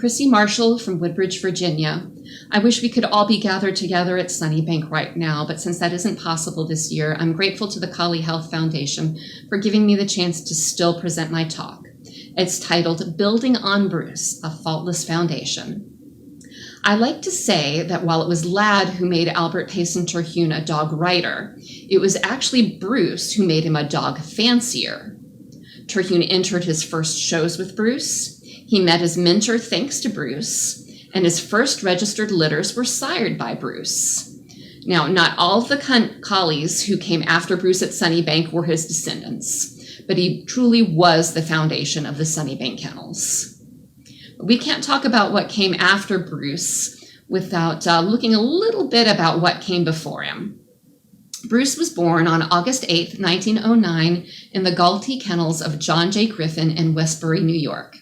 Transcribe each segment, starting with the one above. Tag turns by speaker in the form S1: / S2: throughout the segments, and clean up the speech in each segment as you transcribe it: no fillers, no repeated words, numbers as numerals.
S1: Krissy Marshall from Woodbridge, Virginia. I wish we could all be gathered together at Sunnybank right now, but since that isn't possible this year, I'm grateful to the Collie Health Foundation for giving me the chance to still present my talk. It's titled Building on Bruce, a Faultless Foundation. I like to say that while it was Ladd who made Albert Payson Terhune a dog writer, it was actually Bruce who made him a dog fancier. Terhune entered his first shows with Bruce. He met his mentor thanks to Bruce, and his first registered litters were sired by Bruce. Now, not all of the collies who came after Bruce at Sunnybank were his descendants, but he truly was the foundation of the Sunnybank Kennels. We can't talk about what came after Bruce without looking a little bit about what came before him. Bruce was born on August 8, 1909, in the Galtee Kennels of John J. Griffin in Westbury, New York.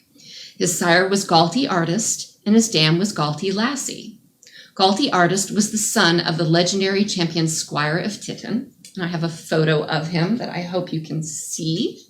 S1: His sire was Galtee Artist, and his dam was Galtee Lassie. Galtee Artist was the son of the legendary champion Squire of Titton. And I have a photo of him that I hope you can see.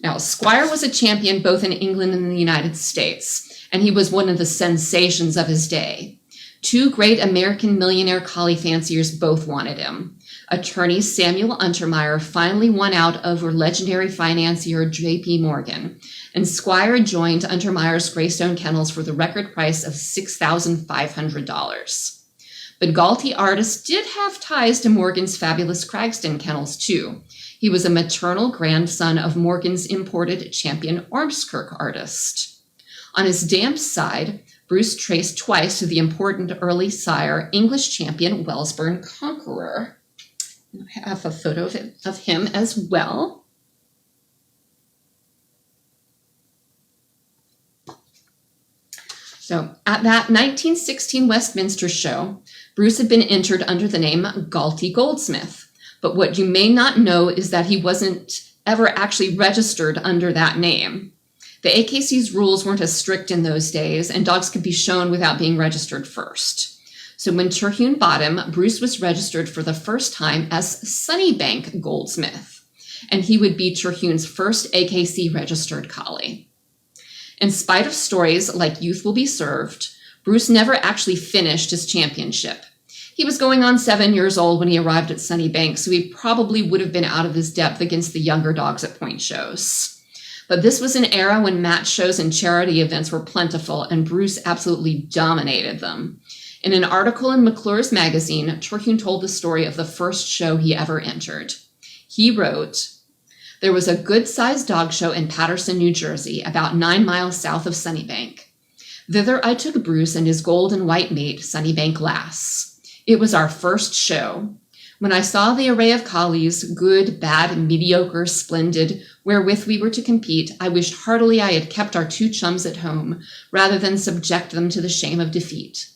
S1: Now, Squire was a champion both in England and the United States, and he was one of the sensations of his day. Two great American millionaire collie fanciers both wanted him. Attorney Samuel Untermeyer finally won out over legendary financier J.P. Morgan, and Squire joined Untermeyer's Greystone Kennels for the record price of $6,500. But Galtee Artist did have ties to Morgan's fabulous Cragston Kennels, too. He was a maternal grandson of Morgan's imported champion Ormskirk Artist. On his dam side, Bruce traced twice to the important early sire, English champion Wellesbourne Conqueror. I have a photo of him as well. So at that 1916 Westminster show, Bruce had been entered under the name Galtee Goldsmith. But what you may not know is that he wasn't ever actually registered under that name. The AKC's rules weren't as strict in those days, and dogs could be shown without being registered first. So when Terhune bought him, Bruce was registered for the first time as Sunnybank Goldsmith, and he would be Terhune's first AKC registered collie. In spite of stories like Youth Will Be Served, Bruce never actually finished his championship. He was going on 7 years old when he arrived at Sunnybank, so he probably would have been out of his depth against the younger dogs at point shows. But this was an era when match shows and charity events were plentiful, and Bruce absolutely dominated them. In an article in McClure's magazine, Terhune told the story of the first show he ever entered. He wrote, "There was a good-sized dog show in Paterson, New Jersey, about 9 miles south of Sunnybank. Thither I took Bruce and his gold and white mate, Sunnybank Lass. It was our first show. When I saw the array of collies, good, bad, mediocre, splendid, wherewith we were to compete, I wished heartily I had kept our two chums at home, rather than subject them to the shame of defeat.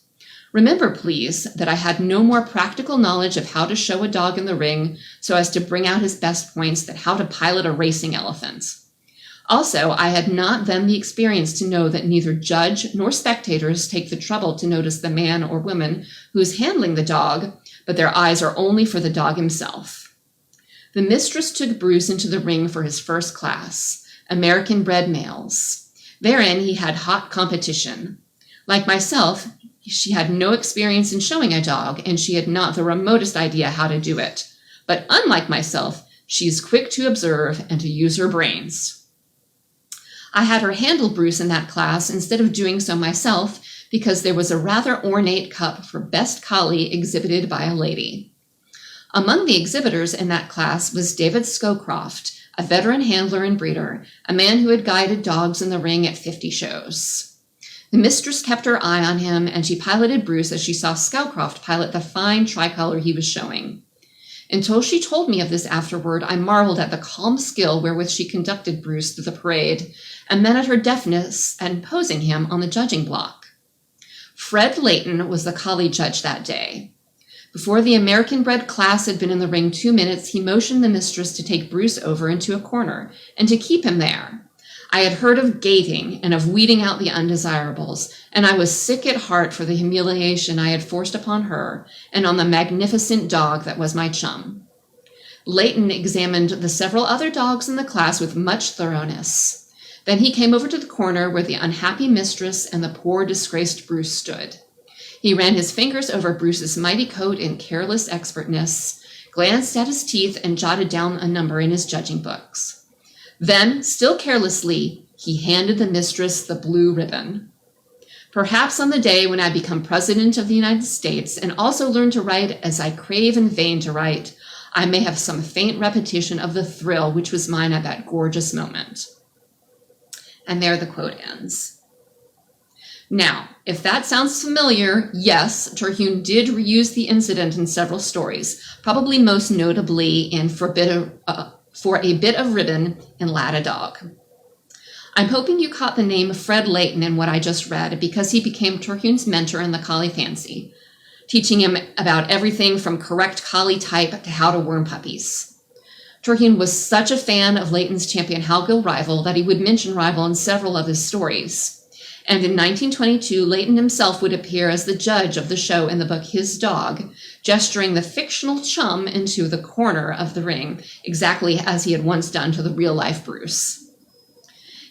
S1: Remember, please, that I had no more practical knowledge of how to show a dog in the ring so as to bring out his best points than how to pilot a racing elephant. Also, I had not then the experience to know that neither judge nor spectators take the trouble to notice the man or woman who is handling the dog, but their eyes are only for the dog himself. The mistress took Bruce into the ring for his first class, American-bred males. Therein he had hot competition. Like myself, she had no experience in showing a dog, and she had not the remotest idea how to do it. But unlike myself, she is quick to observe and to use her brains. I had her handle Bruce in that class instead of doing so myself because there was a rather ornate cup for best collie exhibited by a lady. Among the exhibitors in that class was David Scowcroft, a veteran handler and breeder, a man who had guided dogs in the ring at 50 shows. The mistress kept her eye on him, and she piloted Bruce as she saw Scowcroft pilot the fine tricolor he was showing. Until she told me of this afterward, I marveled at the calm skill wherewith she conducted Bruce through the parade, and then at her deftness and posing him on the judging block. Fred Layton was the collie judge that day. Before the American-bred class had been in the ring 2 minutes, he motioned the mistress to take Bruce over into a corner and to keep him there. I had heard of gating and of weeding out the undesirables, and I was sick at heart for the humiliation I had forced upon her and on the magnificent dog that was my chum. Leighton examined the several other dogs in the class with much thoroughness. Then he came over to the corner where the unhappy mistress and the poor disgraced Bruce stood. He ran his fingers over Bruce's mighty coat in careless expertness, glanced at his teeth, and jotted down a number in his judging books. Then, still carelessly, he handed the mistress the blue ribbon. Perhaps on the day when I become President of the United States and also learn to write as I crave in vain to write, I may have some faint repetition of the thrill which was mine at that gorgeous moment. And there the quote ends. Now, if that sounds familiar, yes, Terhune did reuse the incident in several stories, probably most notably in For a Bit of Ribbon in Lad a Dog. I'm hoping you caught the name Fred Leighton in what I just read because he became Terhune's mentor in the collie fancy, teaching him about everything from correct collie type to how to worm puppies. Terhune was such a fan of Leighton's champion Halgill Rival that he would mention Rival in several of his stories. And in 1922, Leighton himself would appear as the judge of the show in the book His Dog, gesturing the fictional chum into the corner of the ring, exactly as he had once done to the real-life Bruce.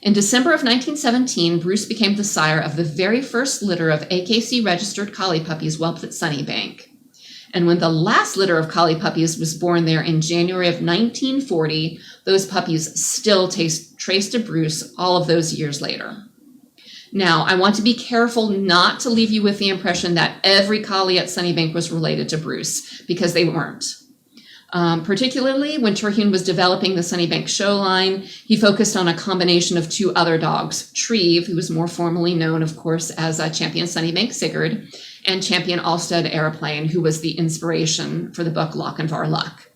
S1: In December of 1917, Bruce became the sire of the very first litter of AKC-registered collie puppies whelped at Sunnybank. And when the last litter of collie puppies was born there in January of 1940, those puppies still traced to Bruce all of those years later. Now, I want to be careful not to leave you with the impression that every collie at Sunnybank was related to Bruce, because they weren't. Particularly when Terhune was developing the Sunnybank show line, he focused on a combination of two other dogs, Treve, who was more formally known, of course, as Champion Sunnybank Sigurd, and Champion Alstead Aeroplane, who was the inspiration for the book Lochinvar Luck.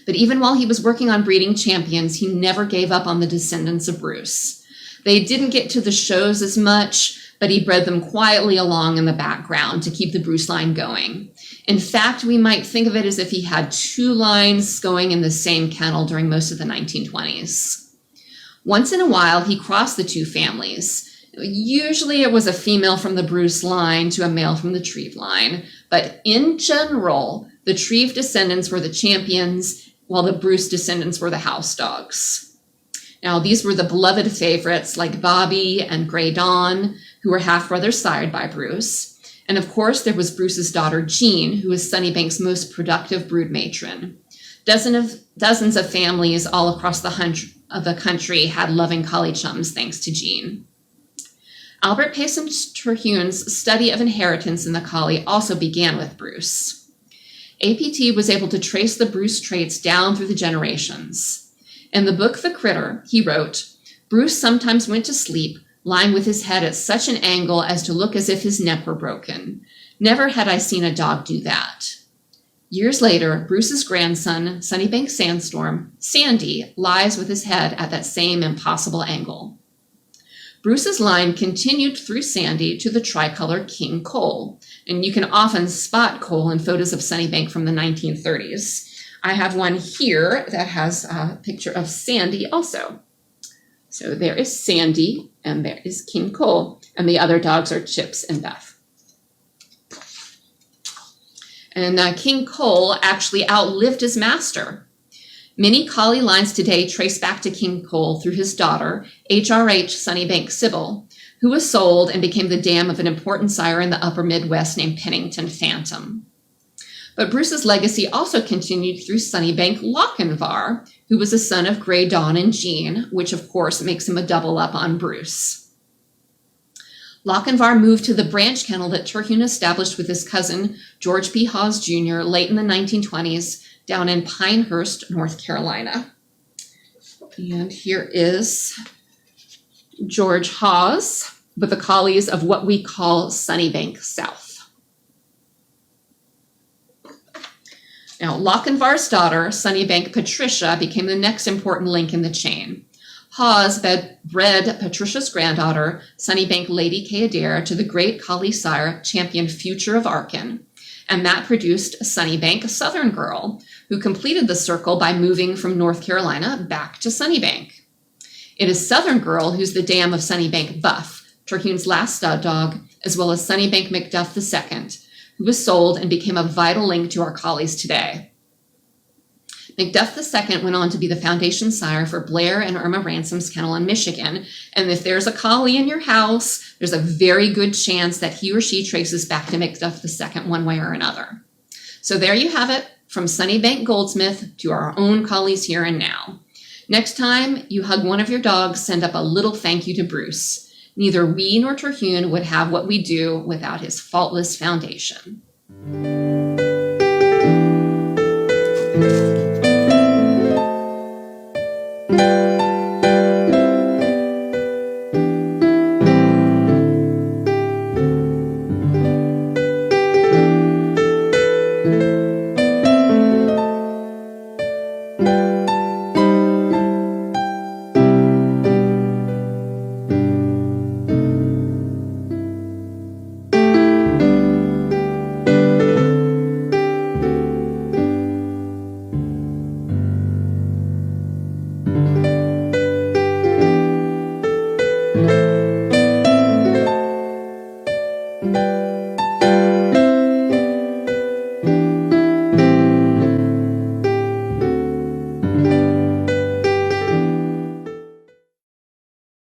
S1: But even while he was working on breeding champions, he never gave up on the descendants of Bruce. They didn't get to the shows as much, but he bred them quietly along in the background to keep the Bruce line going. In fact, we might think of it as if he had two lines going in the same kennel during most of the 1920s. Once in a while, he crossed the two families. Usually it was a female from the Bruce line to a male from the Treve line, but in general, the Treve descendants were the champions, while the Bruce descendants were the house dogs. Now, these were the beloved favorites like Bobby and Grey Dawn, who were half-brothers sired by Bruce. And of course, there was Bruce's daughter, Jean, who was Sunnybank's most productive brood matron. Dozens of families all across the country had loving collie chums thanks to Jean. Albert Payson Terhune's study of inheritance in the collie also began with Bruce. APT was able to trace the Bruce traits down through the generations. In the book The Critter, he wrote, Bruce sometimes went to sleep, lying with his head at such an angle as to look as if his neck were broken. Never had I seen a dog do that. Years later, Bruce's grandson, Sunnybank Sandstorm, Sandy, lies with his head at that same impossible angle. Bruce's line continued through Sandy to the tricolor King Cole, and you can often spot Cole in photos of Sunnybank from the 1930s. I have one here that has a picture of Sandy also. So there is Sandy, and there is King Cole, and the other dogs are Chips and Beth. And King Cole actually outlived his master. Many collie lines today trace back to King Cole through his daughter, HRH Sunnybank Sybil, who was sold and became the dam of an important sire in the upper Midwest named Pennington Phantom. But Bruce's legacy also continued through Sunnybank Lochinvar, who was a son of Grey Dawn and Jean, which of course makes him a double up on Bruce. Lochinvar moved to the branch kennel that Terhune established with his cousin, George P. Hawes Jr., late in the 1920s, down in Pinehurst, North Carolina. And here is George Hawes with the collies of what we call Sunnybank South. Now, Lochinvar's daughter, Sunnybank Patricia, became the next important link in the chain. Hawes bred Patricia's granddaughter, Sunnybank Lady Kayadere, to the great collie sire, Champion Future of Arkin, and that produced Sunnybank Southern Girl, who completed the circle by moving from North Carolina back to Sunnybank. It is Southern Girl who's the dam of Sunnybank Buff, Terhune's last stud dog, as well as Sunnybank McDuff II, who was sold and became a vital link to our collies today. Macduff II went on to be the foundation sire for Blair and Irma Ransom's kennel in Michigan. And if there's a collie in your house, there's a very good chance that he or she traces back to Macduff II one way or another. So there you have it, from Sunnybank Goldsmith to our own collies here and now. Next time you hug one of your dogs, send up a little thank you to Bruce. Neither we nor Terhune would have what we do without his faultless foundation.